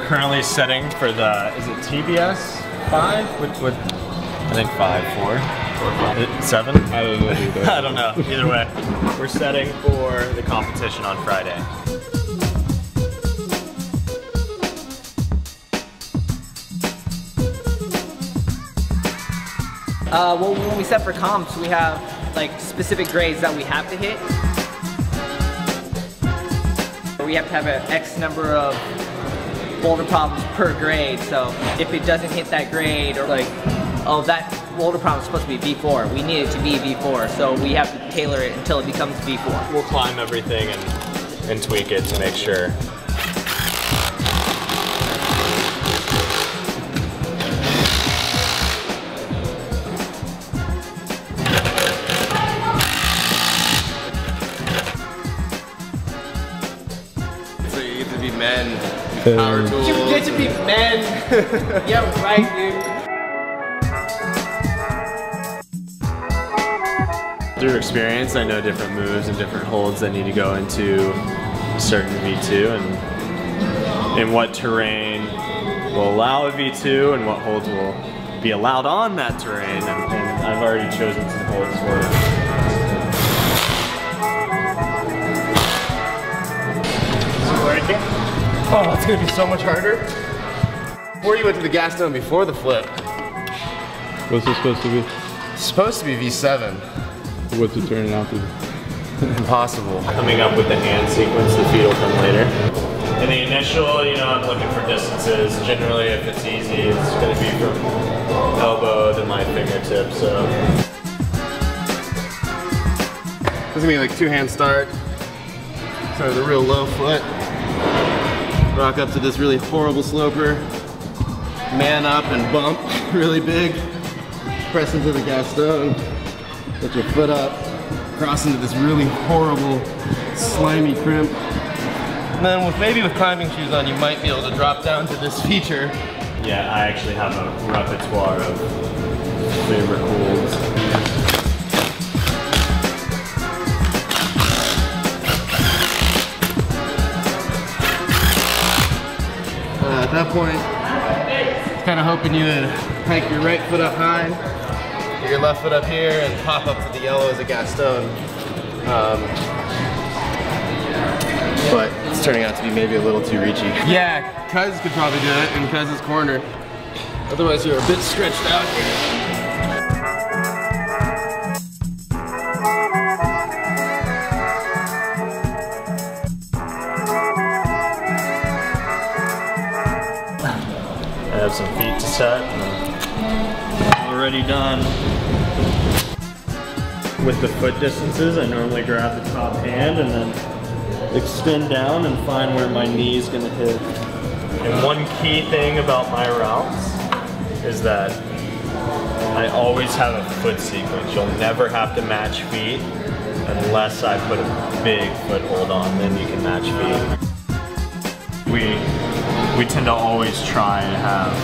currently setting for the, is it TBS 5? What? I think 5, 4, 7? I don't know either. I don't know, either way. We're setting for the competition on Friday. Well, when we set for comps, we have like specific grades that we have to hit. We have to have an X number of boulder problems per grade, so if it doesn't hit that grade, or like, oh, that boulder problem is supposed to be V4, we need it to be V4, so we have to tailor it until it becomes V4. We'll climb everything and tweak it to make sure. So you get to be men, power tools. You get to be men. Yeah, right, dude. Through experience, I know different moves and different holds that need to go into a certain V2 and what terrain will allow a V2 and what holds will be allowed on that terrain, and I've already chosen some holds for it. Oh, it's gonna be so much harder. Before you went to the gas dome before the flip. What's it supposed to be? It's supposed to be V7. What's it turning out to be? Impossible. Coming up with the hand sequence, the feet will come later. In the initial, you know, I'm looking for distances. Generally, if it's easy, it's gonna be from elbow to my fingertip, so. This is gonna be like two-hand start. Start with a real low foot. Rock up to this really horrible sloper. Man up and bump really big. Press into the gas stone. Put your foot up. Cross into this really horrible, slimy crimp. And then maybe with climbing shoes on, you might be able to drop down to this feature. Yeah, I actually have a repertoire of favorite holds. At that point, kind of hoping you would hike your right foot up high, get your left foot up here, and pop up to the yellow as a gas stone. But it's turning out to be maybe a little too reachy. Yeah, Cuz could probably do it in Cuz's corner. Otherwise, you're a bit stretched out here. I have some feet to set, and I'm already done. With the foot distances, I normally grab the top hand and then extend down and find where my knee is gonna hit. And one key thing about my routes is that I always have a foot sequence. You'll never have to match feet unless I put a big foothold on, then you can match feet. We tend to always try to have a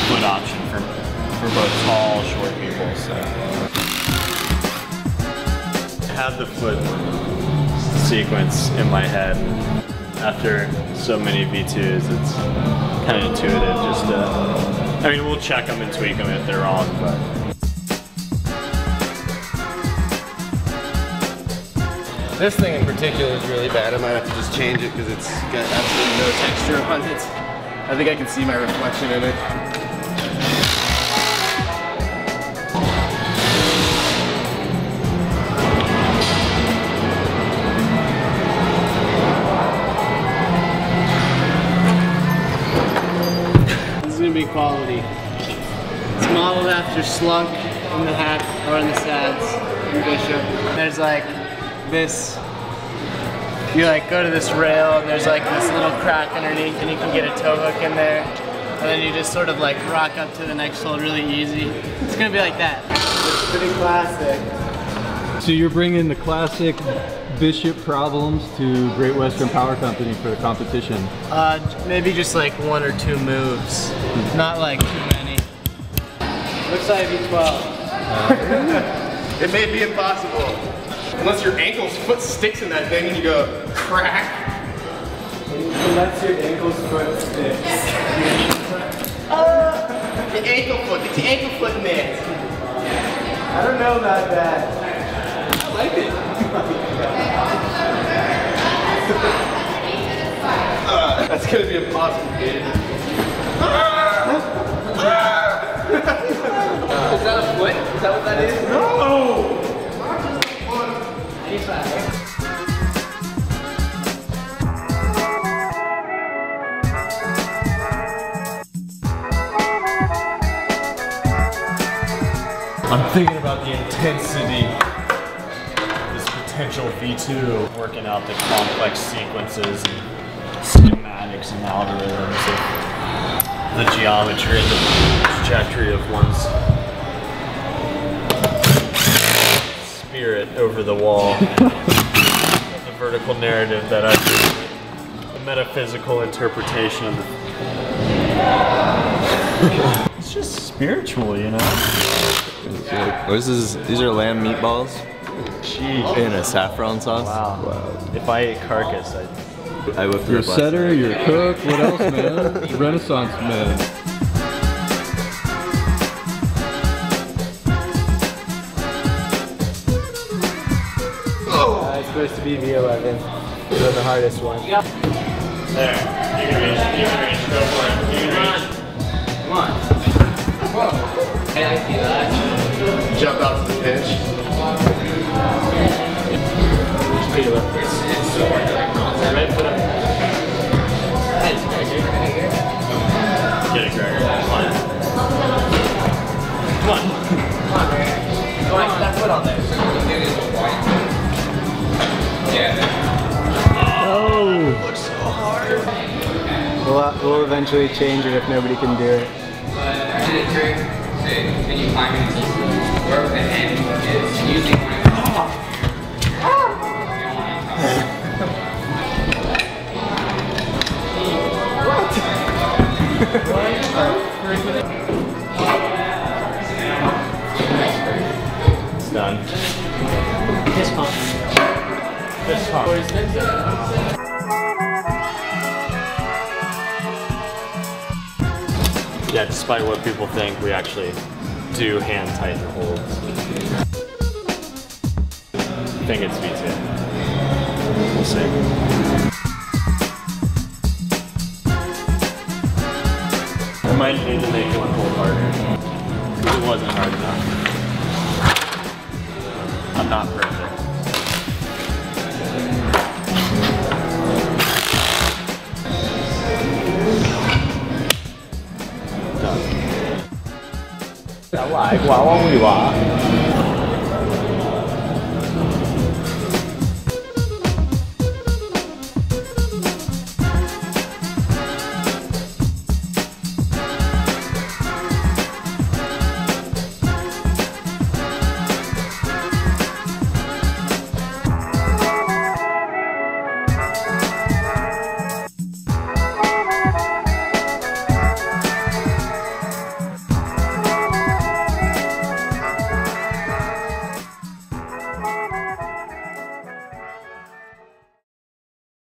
foot option for both tall, short people. So I have the foot sequence in my head. After so many V2s, it's kind of intuitive. Just I mean, we'll check them and tweak them if they're wrong, but. This thing in particular is really bad. I might have to just change it because it's got absolutely no texture on it. I think I can see my reflection in it. This is gonna be quality. It's modeled after Slunk in the hack or in the Sads in Bishop. There's like this, you like go to this rail and there's like this little crack underneath and you can get a tow hook in there, and then you just sort of like rock up to the next hole really easy. It's gonna be like that. It's pretty classic. So you're bringing the classic Bishop problems to Great Western Power Company for the competition? Maybe just like one or two moves, not like too many. Looks like V12. It may be impossible. Unless your ankle's foot sticks in that thing and you go crack. Unless your ankle's foot sticks. The ankle foot. Get your ankle foot in there. I don't know about that. I like it. That's gonna be impossible, kid. Is that a foot? Is that what that is? No! I'm thinking about the intensity of this potential V2, working out the complex sequences and schematics and algorithms of the geometry and the trajectory of one's spirit over the wall. The vertical narrative that I do, the metaphysical interpretation of the... It's just spiritual, you know? These are lamb meatballs Jeez. in a saffron sauce. Wow. If I ate carcass, I whipped You're a it up last setter, night. you're a cook, what else, man? Renaissance man. It's supposed to be V11. It's the hardest one. There. You can reach, go for it. You can reach. Come on. Whoa. Hey, I see that. Jump out to the pinch. It's so hard to like concept. Right foot up. Get it, Gregor. Come on. Come on. Come on, man. Come on, that foot on there. Looks so hard. We'll eventually change it if nobody can do it. Can you climb into where the end is using one It's done. Fist pump. Fist pump. Yeah, despite what people think, we actually do hand tighten the holds. I think it's V2. We'll see. I might need to make one hold harder. It wasn't hard enough. I'm not perfect. Done. 小壞話，汪會話。